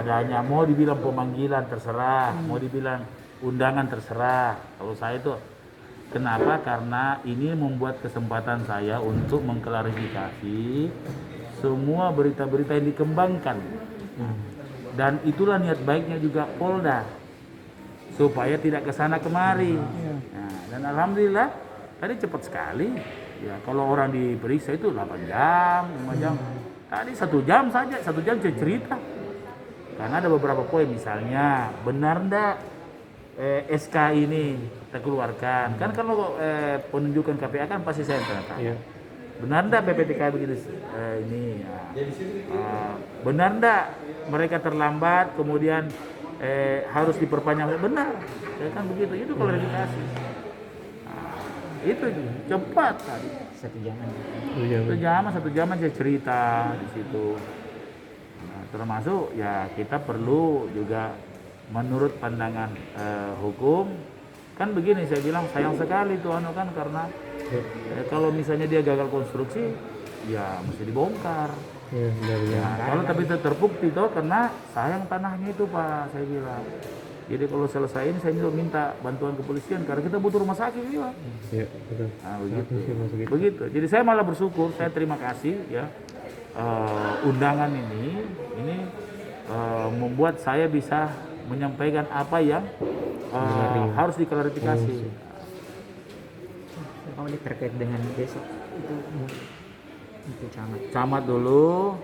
adanya. Mau dibilang pemanggilan terserah, mau dibilang undangan terserah. Kalau saya itu kenapa? Karena ini membuat kesempatan saya untuk mengklarifikasi semua berita-berita yang dikembangkan. Dan itulah niat baiknya juga Polda supaya tidak kesana kemari. Nah, dan alhamdulillah tadi cepat sekali. Ya, kalau orang diperiksa itu 8 jam, 5 jam. Tadi 1 jam saja, 1 jam saya cerita. Karena ada beberapa poin, misalnya benar ndak SK ini kita keluarkan. Kan kalau penunjukan KPA kan pasti saya tanya. Iya. Benar ndak PPTK begini ini? Benar ndak mereka terlambat kemudian harus diperpanjang? Benar, ya kan begitu. Itu klarifikasi. Itu cepat tadi. 1 jam. 1 jam saya cerita di situ. Nah, termasuk ya kita perlu juga menurut pandangan hukum kan begini, saya bilang sayang sekali tuh kan karena kalau misalnya dia gagal konstruksi ya mesti dibongkar. Ya, kalau tapi terbukti toh karena sayang tanahnya itu Pak, saya bilang. Jadi kalau selesai ini saya juga minta bantuan kepolisian karena kita butuh rumah sakit ini Pak. Iya, betul. Nah, begitu. Jadi saya malah bersyukur, saya terima kasih ya undangan ini membuat saya bisa menyampaikan apa yang harus diklarifikasi. Kalau terkait dengan besok itu camat. Camat dulu.